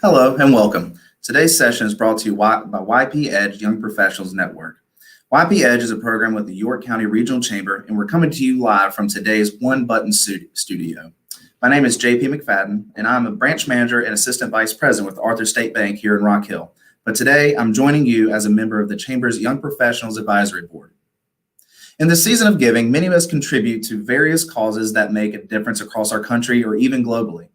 Hello and welcome. Today's session is brought to you by YP Edge Young Professionals Network. YP Edge is a program with the York County Regional Chamber, and we're coming to you live from today's One Button Studio. My name is JP McFadden, and I'm a branch manager and assistant vice president with Arthur State Bank here in Rock Hill. But today, I'm joining you as a member of the Chamber's Young Professionals Advisory Board. In the season of giving, many of us contribute to various causes that make a difference across our country or even globally.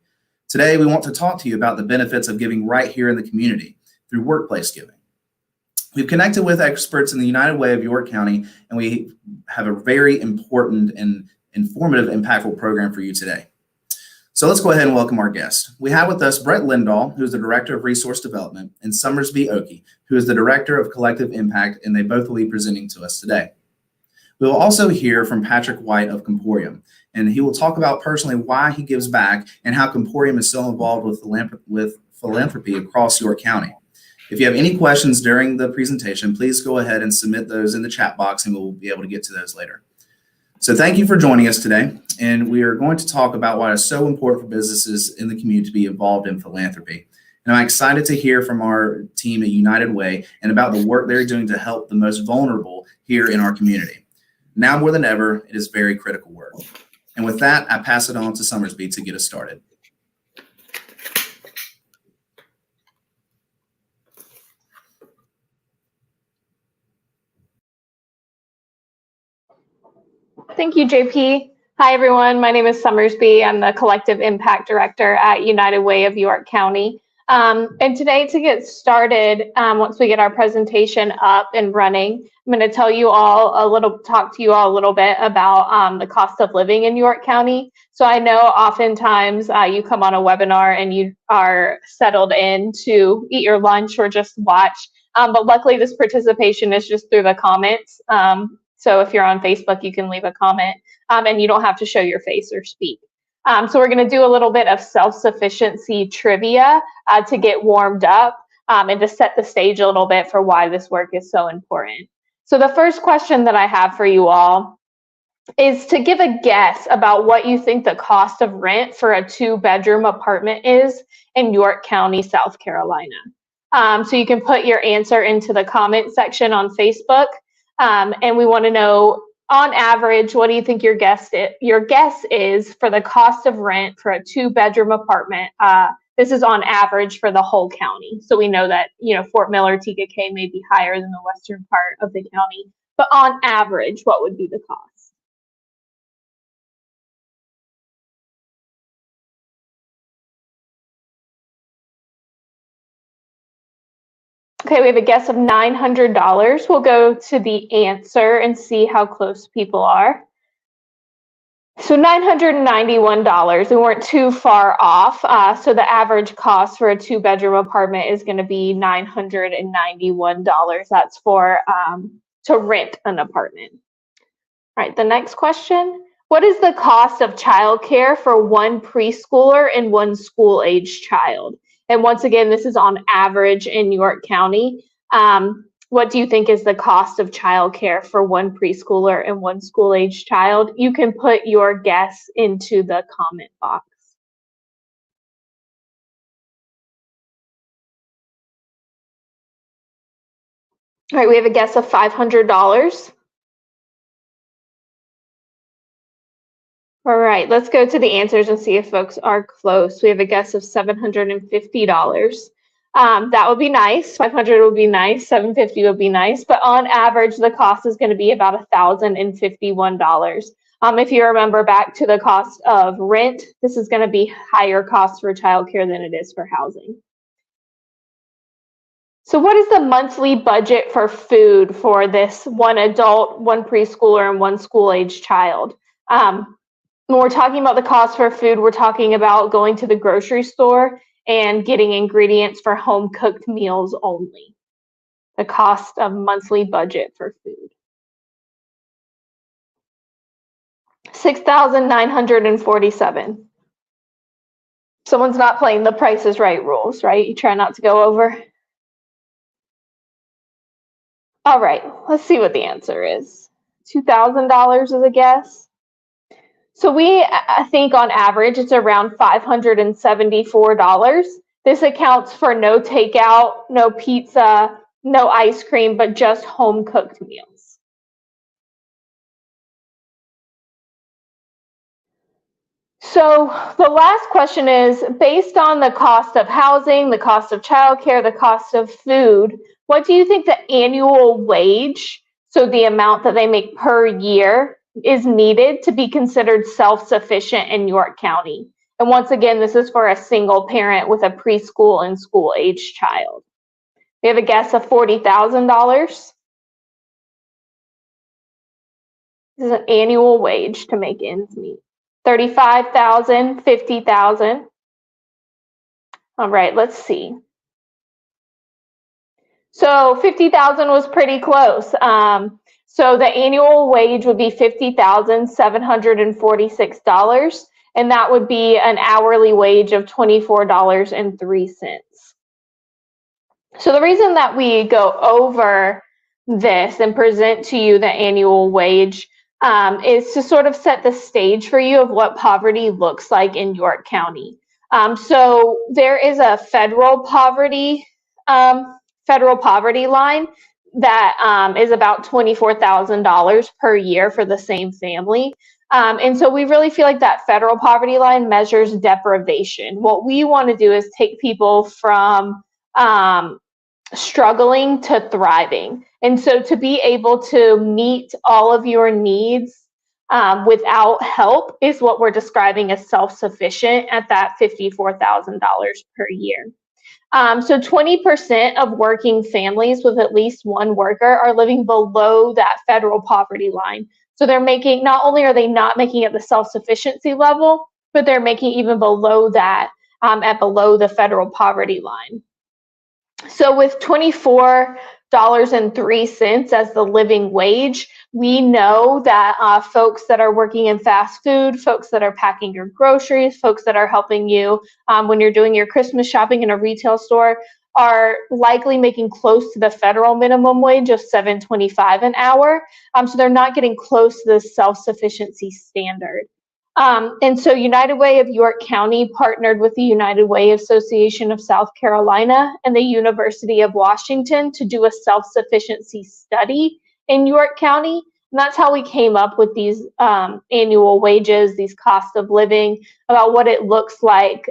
Today, we want to talk to you about the benefits of giving right here in the community through workplace giving. We've connected with experts in the United Way of York County, and we have a very important and informative, impactful program for you today. So let's go ahead and welcome our guests. We have with us Brett Lindahl, who is the Director of Resource Development, and Summersby Oakey, who is the Director of Collective Impact, and they both will be presenting to us today. We will also hear from Patrick White of Comporium, and he will talk about personally why he gives back and how Comporium is so involved with philanthropy across York County. If you have any questions during the presentation, please go ahead and submit those in the chat box, and we'll be able to get to those later. So thank you for joining us today, and we are going to talk about why it's so important for businesses in the community to be involved in philanthropy. And I'm excited to hear from our team at United Way and about the work they're doing to help the most vulnerable here in our community. Now more than ever, it is very critical work. And with that, I pass it on to Summersby to get us started. Thank you, JP. Hi, everyone. My name is Summersby. I'm the Collective Impact Director at United Way of York County. And today, to get started, once we get our presentation up and running, I'm going to talk to you all a little bit about the cost of living in York County. So I know oftentimes you come on a webinar and you are settled in to eat your lunch or just watch. But luckily, this participation is just through the comments. So if you're on Facebook, you can leave a comment and you don't have to show your face or speak. So we're going to do a little bit of self-sufficiency trivia to get warmed up and to set the stage a little bit for why this work is so important. So the first question that I have for you all is to give a guess about what you think the cost of rent for a 2-bedroom apartment is in York County, South Carolina. So you can put your answer into the comment section on Facebook. And we want to know, on average, what do you think your guess is for the cost of rent for a 2-bedroom apartment? This is on average for the whole county. So we know that, Fort Miller, TKK may be higher than the western part of the county, but on average, what would be the cost? Okay, we have a guess of $900. We'll go to the answer and see how close people are. So $991, we weren't too far off. So the average cost for a 2-bedroom apartment is going to be $991. That's for to rent an apartment. All right, the next question. What is the cost of childcare for one preschooler and one school-age child? And once again, this is on average in York County. What do you think is the cost of childcare for one preschooler and one school-age child? You can put your guess into the comment box. All right, we have a guess of $500. All right, let's go to the answers and see if folks are close. We have a guess of $750. That would be nice. 500 would be nice. 750 would be nice. But on average, the cost is going to be about $1,051. If you remember back to the cost of rent, this is going to be higher cost for childcare than it is for housing. So what is the monthly budget for food for this one adult, one preschooler, and one school-age child? When we're talking about the cost for food, we're talking about going to the grocery store and getting ingredients for home-cooked meals only. The cost of monthly budget for food. $6,947. Someone's not playing the Price is Right rules, right? You try not to go over. All right, let's see what the answer is. $2,000 is a guess. So I think on average, it's around $574. This accounts for no takeout, no pizza, no ice cream, but just home cooked meals. So the last question is, based on the cost of housing, the cost of childcare, the cost of food, what do you think the annual wage, so the amount that they make per year, is needed to be considered self-sufficient in York County? And once again, this is for a single parent with a preschool and school-age child. We have a guess of $40,000. This is an annual wage to make ends meet. 35,000, 50,000. All right, let's see. So 50,000 was pretty close. So the annual wage would be $50,746, and that would be an hourly wage of $24.03. So the reason that we go over this and present to you the annual wage is to sort of set the stage for you of what poverty looks like in York County. So there is a federal poverty line that is about $24,000 per year for the same family. And so we really feel like that federal poverty line measures deprivation. What we want to do is take people from struggling to thriving. And so to be able to meet all of your needs without help is what we're describing as self-sufficient at that $54,000 per year. So 20% of working families with at least one worker are living below that federal poverty line. So they're making, not only are they not making at the self-sufficiency level, but they're making even below that, at below the federal poverty line. So with $24.03 as the living wage, we know that folks that are working in fast food, folks that are packing your groceries, folks that are helping you when you're doing your Christmas shopping in a retail store are likely making close to the federal minimum wage of $7.25 an hour. So they're not getting close to the self-sufficiency standard. And so United Way of York County partnered with the United Way Association of South Carolina and the University of Washington to do a self-sufficiency study in York County. And that's how we came up with these annual wages, these costs of living, about what it looks like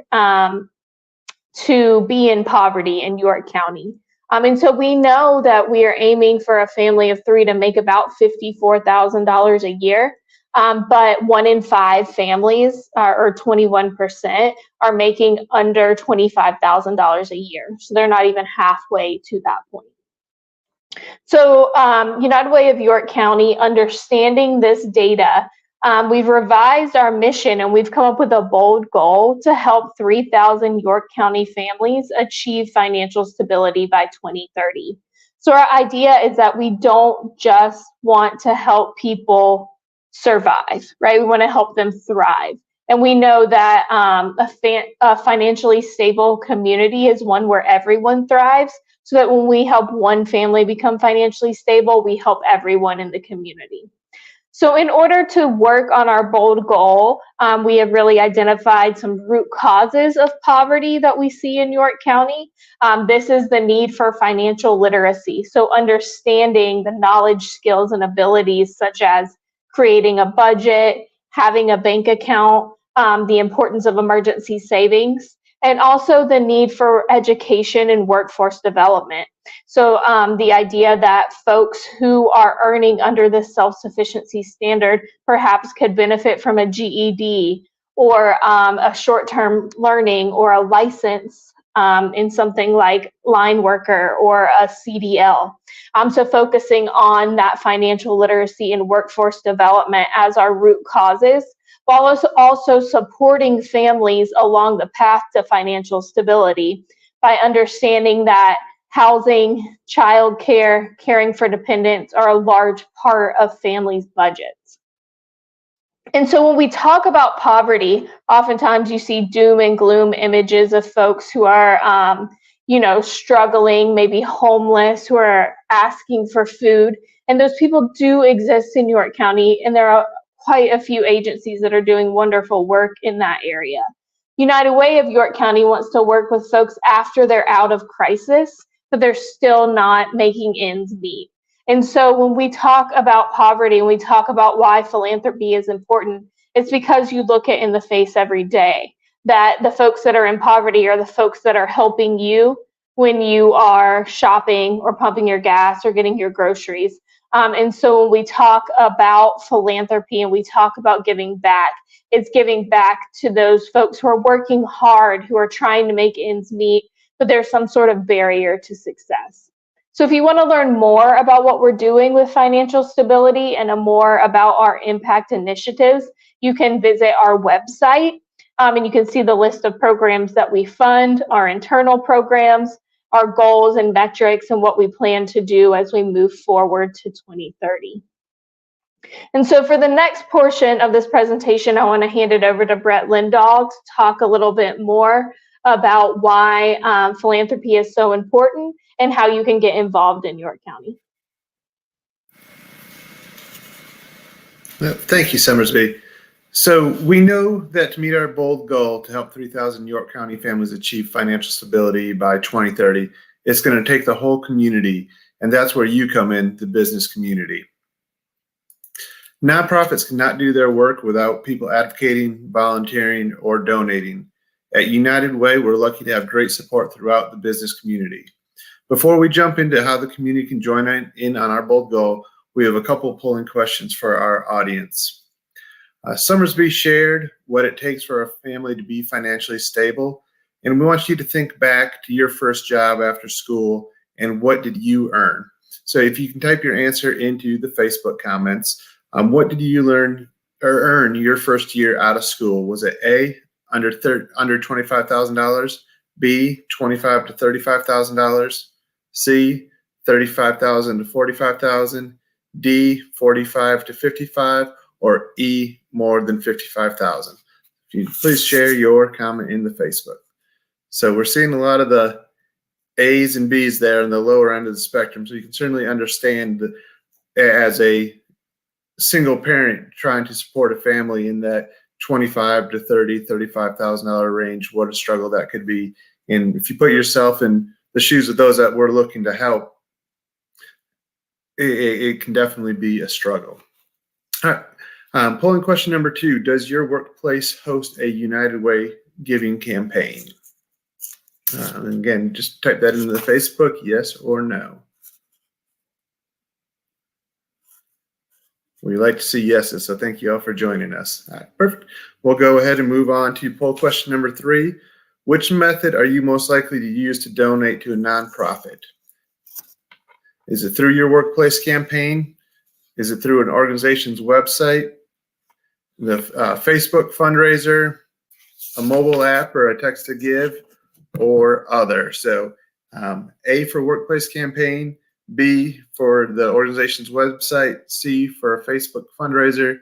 to be in poverty in York County. And so we know that we are aiming for a family of 3 to make about $54,000 a year. But 1 in 5 families, or 21%, are making under $25,000 a year. So they're not even halfway to that point. So United Way of York County, understanding this data, we've revised our mission and we've come up with a bold goal to help 3,000 York County families achieve financial stability by 2030. So our idea is that we don't just want to help people survive, right? We want to help them thrive. And we know that a financially stable community is one where everyone thrives, so that when we help one family become financially stable, we help everyone in the community. So in order to work on our bold goal, we have really identified some root causes of poverty that we see in York County. This is the need for financial literacy. So understanding the knowledge, skills, and abilities such as creating a budget, having a bank account, the importance of emergency savings, and also the need for education and workforce development. So the idea that folks who are earning under this self-sufficiency standard perhaps could benefit from a GED or a short-term learning or a license in something like line worker or a CDL. So focusing on that financial literacy and workforce development as our root causes, while also supporting families along the path to financial stability by understanding that housing, childcare, caring for dependents are a large part of families' budgets. And so when we talk about poverty, oftentimes you see doom and gloom images of folks who are struggling, maybe homeless, who are asking for food. And those people do exist in York County, and there are quite a few agencies that are doing wonderful work in that area. United Way of York County wants to work with folks after they're out of crisis, but they're still not making ends meet. And so when we talk about poverty and we talk about why philanthropy is important, it's because you look it in the face every day that the folks that are in poverty are the folks that are helping you when you are shopping or pumping your gas or getting your groceries. And so when we talk about philanthropy and we talk about giving back, it's giving back to those folks who are working hard, who are trying to make ends meet, but there's some sort of barrier to success. So if you want to learn more about what we're doing with financial stability and more about our impact initiatives, you can visit our website, and you can see the list of programs that we fund, our internal programs, our goals and metrics, and what we plan to do as we move forward to 2030. And so for the next portion of this presentation, I want to hand it over to Brett Lindahl to talk a little bit more about why philanthropy is so important and how you can get involved in York County. Well, thank you, Summersby. So we know that to meet our bold goal to help 3,000 York County families achieve financial stability by 2030, it's going to take the whole community, and that's where you come in, the business community. Nonprofits cannot do their work without people advocating, volunteering, or donating. At United Way, we're lucky to have great support throughout the business community. Before we jump into how the community can join in on our bold goal, we have a couple of polling questions for our audience. Summersby shared what it takes for a family to be financially stable, and we want you to think back to your first job after school and what did you earn. So if you can type your answer into the Facebook comments, what did you learn or earn your first year out of school? Was it A, under $25,000, B, $25,000 to $35,000, C, $35,000 to $45,000, D, $45,000 to $55,000, or E, more than $55,000? If you please share your comment in the Facebook. So we're seeing a lot of the A's and B's there in the lower end of the spectrum. So you can certainly understand as a single parent trying to support a family in that $25,000 to $35,000 range, what a struggle that could be. And if you put yourself in the shoes of those that we're looking to help, it can definitely be a struggle. All right. Polling question number 2, does your workplace host a United Way giving campaign? And again, just type that into the Facebook, yes or no. We like to see yeses, so thank you all for joining us. All right, perfect. We'll go ahead and move on to poll question number 3. Which method are you most likely to use to donate to a nonprofit? Is it through your workplace campaign? Is it through an organization's website, the Facebook fundraiser, a mobile app or a text to give, or other? So A for workplace campaign, B for the organization's website, C for a Facebook fundraiser,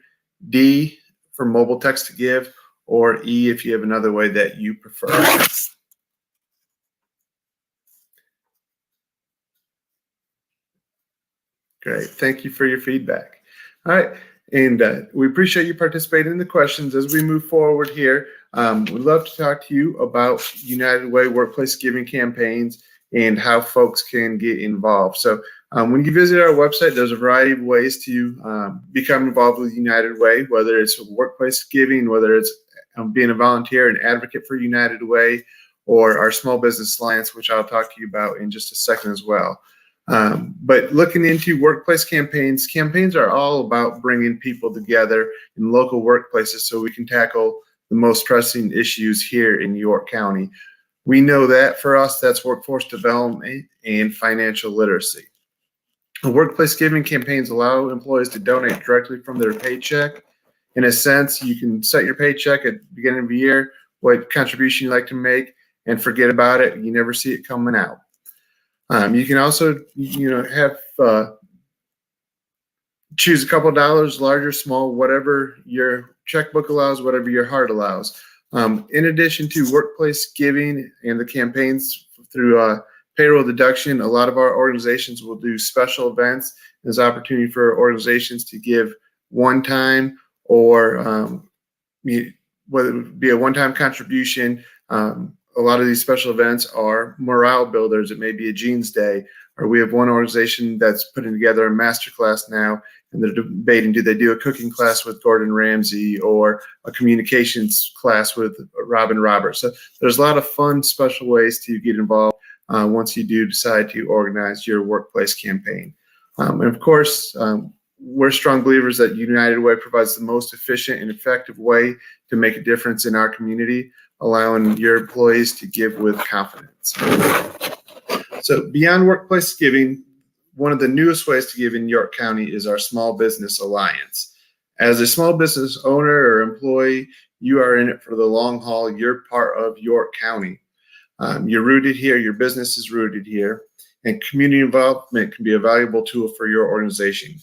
D for mobile text to give, or E if you have another way that you prefer. Great, thank you for your feedback. All right, and we appreciate you participating in the questions. As we move forward here, we'd love to talk to you about United Way workplace giving campaigns and how folks can get involved. So when you visit our website, there's a variety of ways to become involved with United Way, whether it's workplace giving, whether it's being a volunteer and advocate for United Way, or our Small Business Alliance, which I'll talk to you about in just a second as well. But looking into workplace campaigns, campaigns are all about bringing people together in local workplaces so we can tackle the most pressing issues here in York County. We know that for us, that's workforce development and financial literacy. Workplace giving campaigns allow employees to donate directly from their paycheck. In a sense, you can set your paycheck at the beginning of the year, what contribution you like to make, and forget about it. You never see it coming out. You can also, have choose a couple of dollars, large or small, whatever your checkbook allows, whatever your heart allows. In addition to workplace giving and the campaigns through payroll deduction, a lot of our organizations will do special events. There's opportunity for organizations to give one time or whether it be a one-time contribution. A lot of these special events are morale builders. It may be a jeans day, or we have one organization that's putting together a master class now, and they're debating, do they do a cooking class with Gordon Ramsay or a communications class with Robin Roberts? So there's a lot of fun, special ways to get involved once you do decide to organize your workplace campaign. And of course, we're strong believers that United Way provides the most efficient and effective way to make a difference in our community, allowing your employees to give with confidence. So beyond workplace giving, one of the newest ways to give in York County is our Small Business Alliance. As a small business owner or employee, you are in it for the long haul. You're part of York County. You're rooted here, your business is rooted here, and community involvement can be a valuable tool for your organization.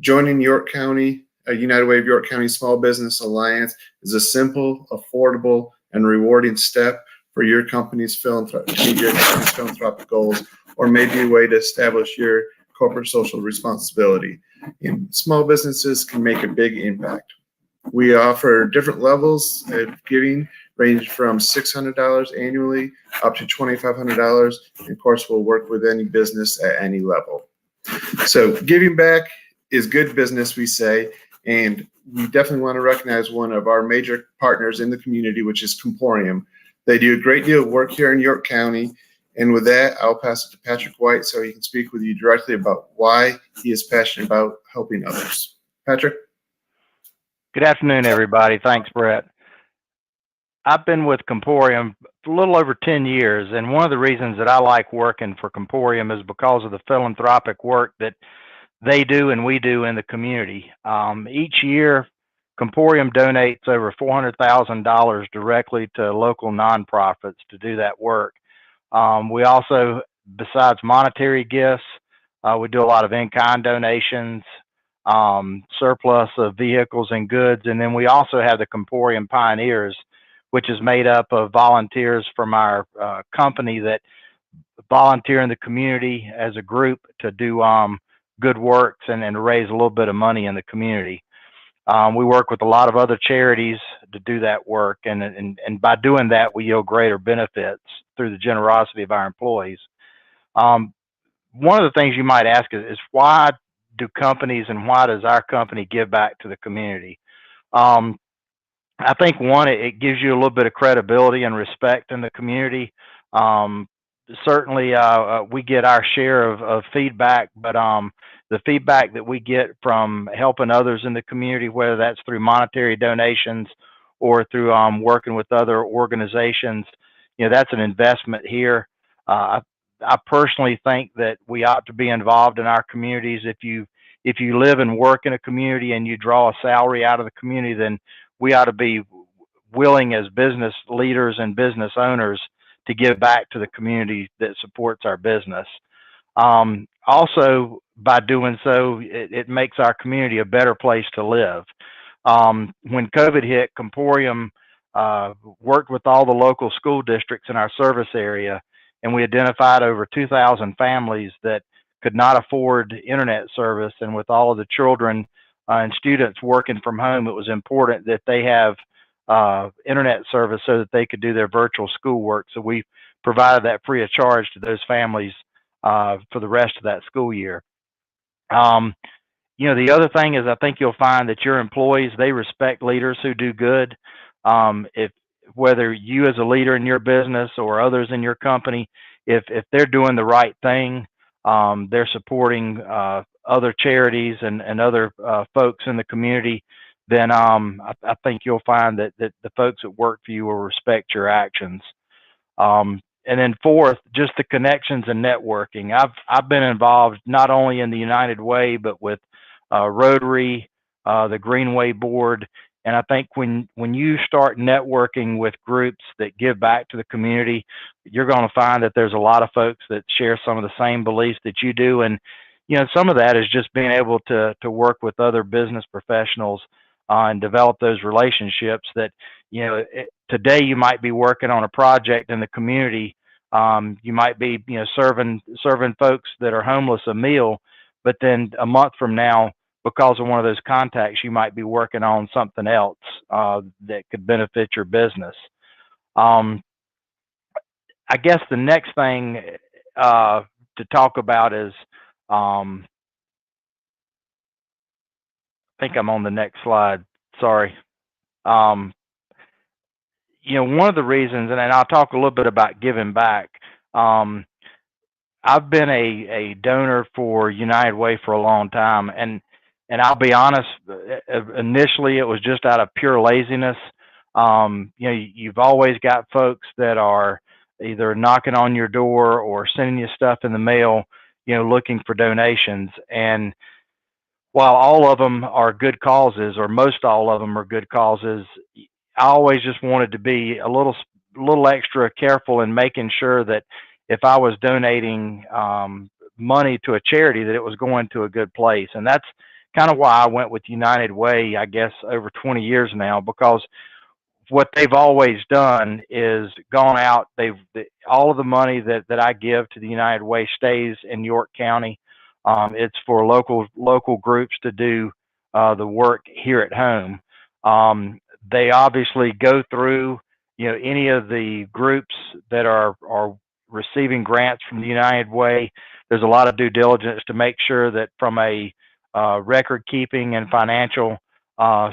Joining York County, United Way of York County Small Business Alliance is a simple, affordable, and rewarding step for your company's philanthropic goals, or maybe a way to establish your corporate social responsibility. And small businesses can make a big impact. We offer different levels of giving, range from $600 annually up to $2,500. And of course, we'll work with any business at any level. So giving back is good business, we say, and we definitely want to recognize one of our major partners in the community, which is Comporium. They do a great deal of work here in York County. And with that, I'll pass it to Patrick White so he can speak with you directly about why he is passionate about helping others. Patrick? Good afternoon, everybody. Thanks, Brett. I've been with Comporium for a little over 10 years, and one of the reasons that I like working for Comporium is because of the philanthropic work that they do and we do in the community. Each year, Comporium donates over $400,000 directly to local nonprofits to do that work. We also, besides monetary gifts, we do a lot of in-kind donations, surplus of vehicles and goods, and then we also have the Comporium Pioneers, which is made up of volunteers from our company that volunteer in the community as a group to do good works and raise a little bit of money in the community. We work with a lot of other charities to do that work, and by doing that, we yield greater benefits through the generosity of our employees. One of the things you might ask is why do companies and why does our company give back to the community? I think one, it gives you a little bit of credibility and respect in the community. Certainly, we get our share of feedback, but the feedback that we get from helping others in the community, whether that's through monetary donations or through working with other organizations, you know, that's an investment here. I personally think that we ought to be involved in our communities. If you live and work in a community and you draw a salary out of the community, then we ought to be willing as business leaders and business owners to give back to the community that supports our business. Also, by doing so, it makes our community a better place to live. When COVID hit, Comporium worked with all the local school districts in our service area, and we identified over 2,000 families that could not afford internet service. And with all of the children and students working from home, it was important that they have internet service so that they could do their virtual schoolwork. So we provided that free of charge to those families for the rest of that school year. You know, the other thing is I think you'll find that your employees, they respect leaders who do good. Whether you as a leader in your business or others in your company, if they're doing the right thing, they're supporting other charities and other folks in the community, then I think you'll find that the folks that work for you will respect your actions. And then fourth, just the connections and networking. I've been involved not only in the United Way, but with Rotary, the Greenway Board. And I think when you start networking with groups that give back to the community, you're going to find that there's a lot of folks that share some of the same beliefs that you do. And, you know, some of that is just being able to work with other business professionals and develop those relationships that, you know, today you might be working on a project in the community. You might be, you know, serving folks that are homeless a meal, but then a month from now, because of one of those contacts, you might be working on something else that could benefit your business. I guess the next thing to talk about is, I think I'm on the next slide. Sorry. One of the reasons, and I'll talk a little bit about giving back. I've been a donor for United Way for a long time, and I'll be honest. Initially, it was just out of pure laziness. You've always got folks that are either knocking on your door or sending you stuff in the mail, looking for donations. And while all of them are good causes, or most all of them are good causes, I always just wanted to be a little extra careful in making sure that if I was donating money to a charity, that it was going to a good place. And that's kind of why I went with United Way, I guess, over 20 years now, because what they've always done is gone out. All of the money that I give to the United Way stays in York County. It's for local groups to do the work here at home. They obviously go through, any of the groups that are receiving grants from the United Way. There's a lot of due diligence to make sure that from a record keeping and financial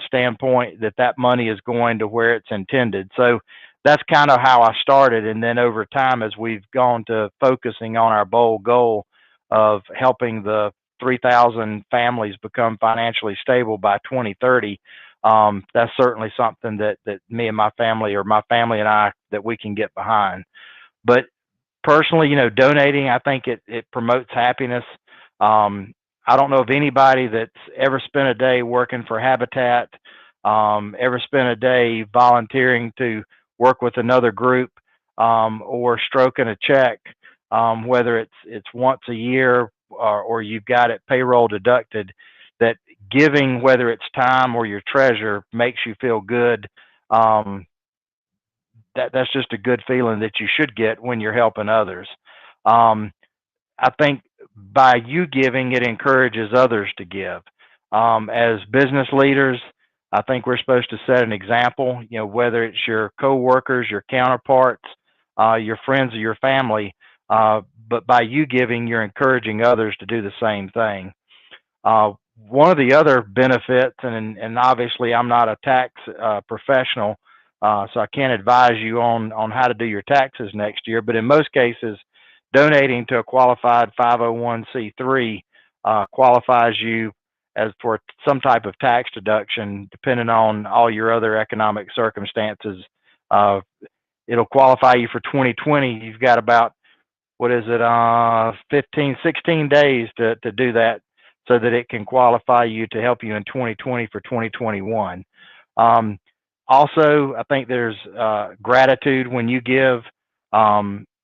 standpoint, that money is going to where it's intended. So that's kind of how I started. And then over time, as we've gone to focusing on our bold goal of helping the 3,000 families become financially stable by 2030, that's certainly something that me and my family, or my family and I, that we can get behind. But personally, donating, I think it promotes happiness. I don't know of anybody that's ever spent a day working for Habitat, ever spent a day volunteering to work with another group, or stroking a check, whether it's once a year or you've got it payroll deducted, that giving, whether it's time or your treasure, makes you feel good. That's just a good feeling that you should get when you're helping others. I think by you giving, it encourages others to give. As business leaders, I think we're supposed to set an example, whether it's your coworkers, your counterparts, your friends, or your family. But by you giving, you're encouraging others to do the same thing. One of the other benefits, and obviously I'm not a tax professional, so I can't advise you on how to do your taxes next year, but in most cases, donating to a qualified 501c3 qualifies you as for some type of tax deduction, depending on all your other economic circumstances. It'll qualify you for 2020. You've got about, 16 days to do that, so that it can qualify you to help you in 2020 for 2021. Also, I think there's gratitude when you give.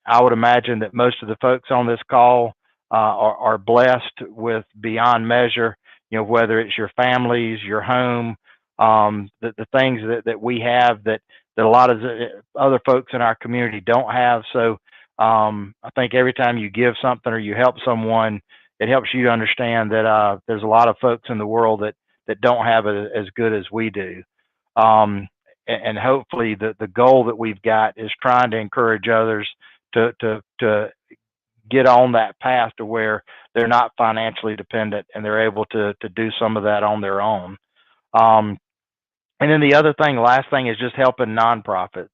I would imagine that most of the folks on this call are blessed with beyond measure, whether it's your families, your home, the things that we have that a lot of other folks in our community don't have. So I think every time you give something or you help someone, it helps you to understand that there's a lot of folks in the world that don't have it as good as we do. And hopefully the goal that we've got is trying to encourage others to get on that path to where they're not financially dependent and they're able to do some of that on their own. And then the last thing is just helping nonprofits.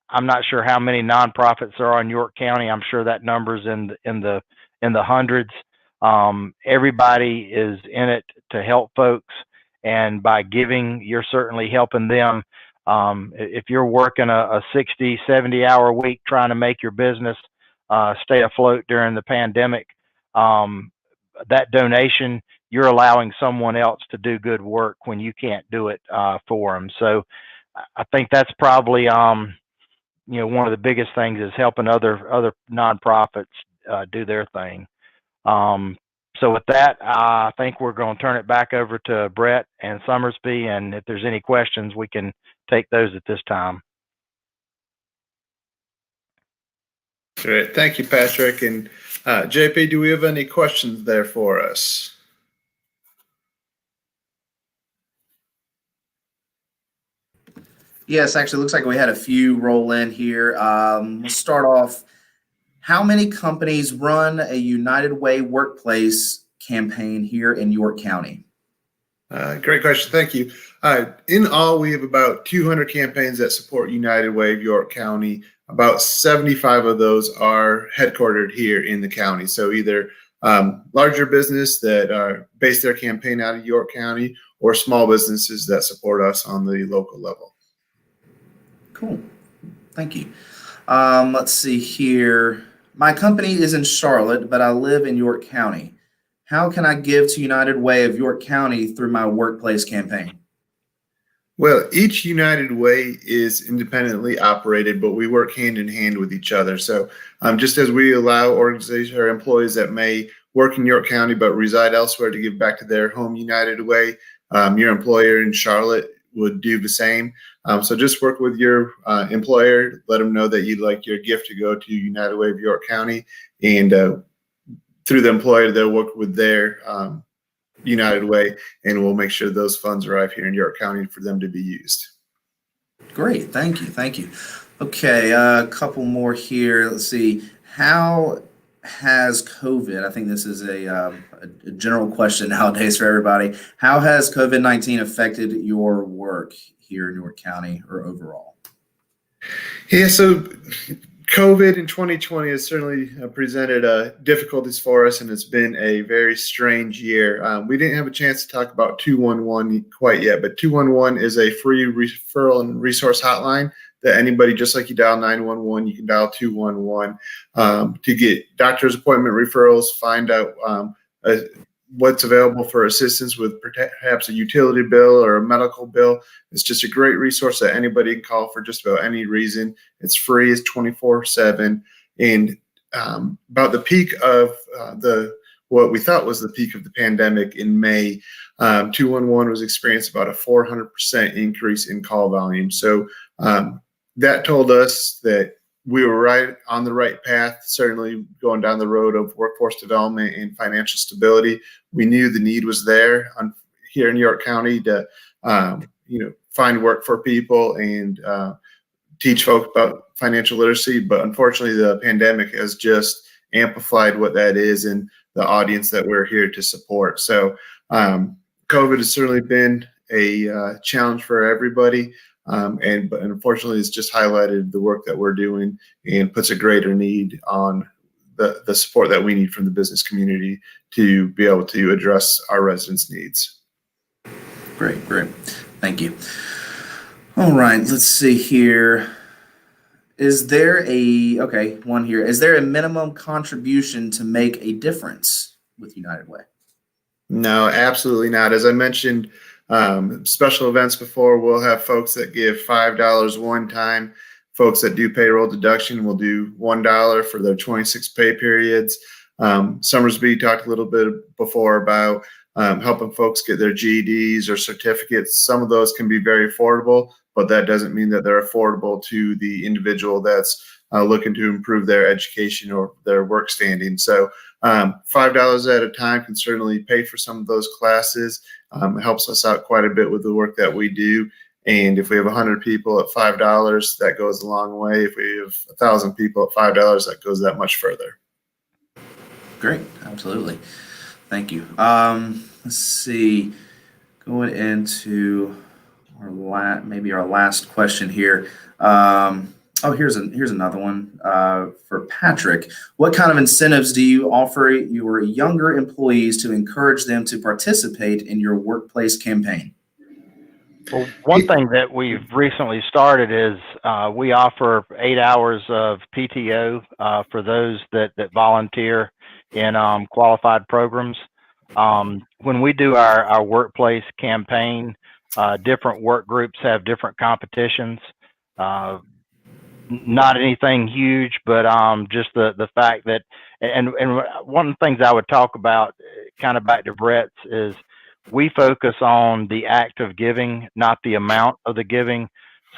I'm not sure how many nonprofits there are in York County. I'm sure that number's in the hundreds. Everybody is in it to help folks, and by giving, you're certainly helping them. If you're working a 60, 70-hour week trying to make your business stay afloat during the pandemic, that donation, you're allowing someone else to do good work when you can't do it for them. So I think that's probably one of the biggest things is helping other nonprofits do their thing. So with that, I think we're going to turn it back over to Brett and Summersby, and if there's any questions, we can take those at this time. Great. Thank you, Patrick. And JP, do we have any questions there for us? Yes, actually, looks like we had a few roll in here. We'll start off. How many companies run a United Way workplace campaign here in York County? Great question. Thank you. In all, we have about 200 campaigns that support United Way of York County. About 75 of those are headquartered here in the county. So either larger business that base their campaign out of York County, or small businesses that support us on the local level. Cool. Thank you. Let's see here. My company is in Charlotte, but I live in York County. How can I give to United Way of York County through my workplace campaign? Well, each United Way is independently operated, but we work hand in hand with each other. So just as we allow organizations or employees that may work in York County but reside elsewhere to give back to their home United Way, your employer in Charlotte would do the same. So just work with your employer, let them know that you'd like your gift to go to United Way of York County, and through the employer, they'll work with their United Way, and we'll make sure those funds arrive here in York County for them to be used. Great. Thank you. Thank you. Okay. A couple more here. Let's see. How has COVID, I think this is a general question nowadays for everybody. How has COVID-19 affected your work here in York County or overall? Yeah, so COVID in 2020 has certainly presented difficulties for us, and it's been a very strange year. We didn't have a chance to talk about 211 quite yet, but 211 is a free referral and resource hotline that anybody, just like you dial 911, you can dial 211 to get doctor's appointment referrals, find out what's available for assistance with perhaps a utility bill or a medical bill. It's just a great resource that anybody can call for just about any reason. It's free, it's 24/7. And about the peak of what we thought was the peak of the pandemic in May, 211 was experiencing about a 400% increase in call volume. So that told us that we were right on the right path, certainly going down the road of workforce development and financial stability. We knew the need was there here in York County to find work for people and teach folks about financial literacy. But unfortunately, the pandemic has just amplified what that is and the audience that we're here to support. So COVID has certainly been a challenge for everybody. But unfortunately, it's just highlighted the work that we're doing and puts a greater need on the support that we need from the business community to be able to address our residents' needs. Great. Thank you. All right, let's see here. Is there a minimum contribution to make a difference with United Way? No, absolutely not. As I mentioned, special events before, we'll have folks that give $5 one time. Folks that do payroll deduction will do $1 for their 26 pay periods. Summersby talked a little bit before about helping folks get their GEDs or certificates. Some of those can be very affordable, but that doesn't mean that they're affordable to the individual that's looking to improve their education or their work standing. So $5 at a time can certainly pay for some of those classes. It helps us out quite a bit with the work that we do. And if we have 100 people at $5, that goes a long way. If we have 1,000 people at $5, that goes that much further. Great, absolutely. Thank you. Let's see. Going into our last question here. Here's another one for Patrick. What kind of incentives do you offer your younger employees to encourage them to participate in your workplace campaign? Well, one thing that we've recently started is we offer 8 hours of PTO for those that volunteer in qualified programs. When we do our workplace campaign, different work groups have different competitions. Not anything huge, but just the fact that, and one of the things I would talk about, kind of back to Brett's, is we focus on the act of giving, not the amount of the giving.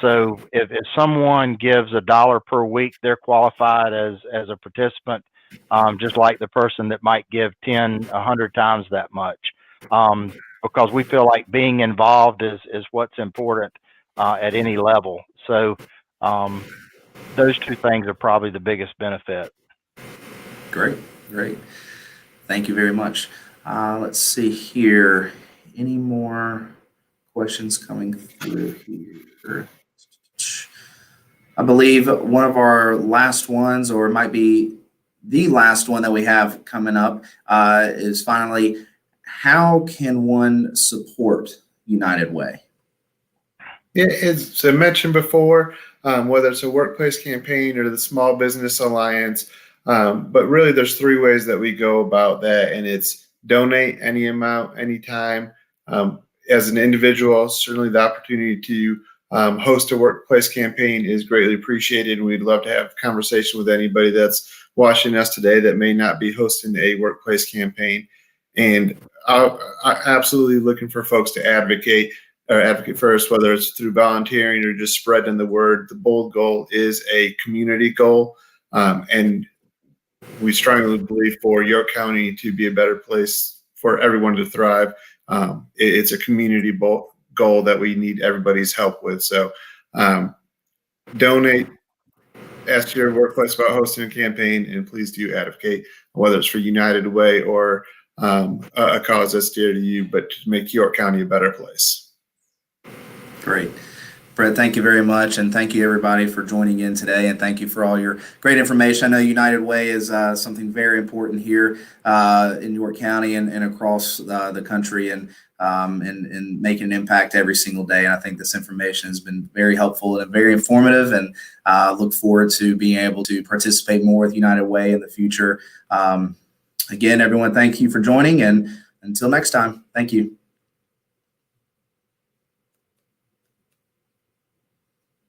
So if someone gives $1 per week, they're qualified as a participant, just like the person that might give 10, 100 times that much, because we feel like being involved is what's important. at any level. So those two things are probably the biggest benefit. Great, great. Thank you very much. Let's see here. Any more questions coming through here? I believe one of our last ones, or it might be the last one that we have coming up, is finally, how can one support United Way? Yeah, as I mentioned before, whether it's a workplace campaign or the Small Business Alliance, but really there's three ways that we go about that, and it's donate any amount, anytime. As an individual, certainly the opportunity to host a workplace campaign is greatly appreciated, and we'd love to have a conversation with anybody that's watching us today that may not be hosting a workplace campaign. And I'm absolutely looking for folks to advocate first, whether it's through volunteering or just spreading the word. The bold goal is a community goal, and we strongly believe for York County to be a better place for everyone to thrive. It's a community goal that we need everybody's help with. So donate, ask your workplace about hosting a campaign, and please do advocate, whether it's for United Way or a cause that's dear to you, but to make York County a better place. Great. Brett, thank you very much. And thank you, everybody, for joining in today. And thank you for all your great information. I know United Way is something very important here in York County and across the country, and making an impact every single day. And I think this information has been very helpful and very informative, and look forward to being able to participate more with United Way in the future. Again, everyone, thank you for joining, and until next time, thank you.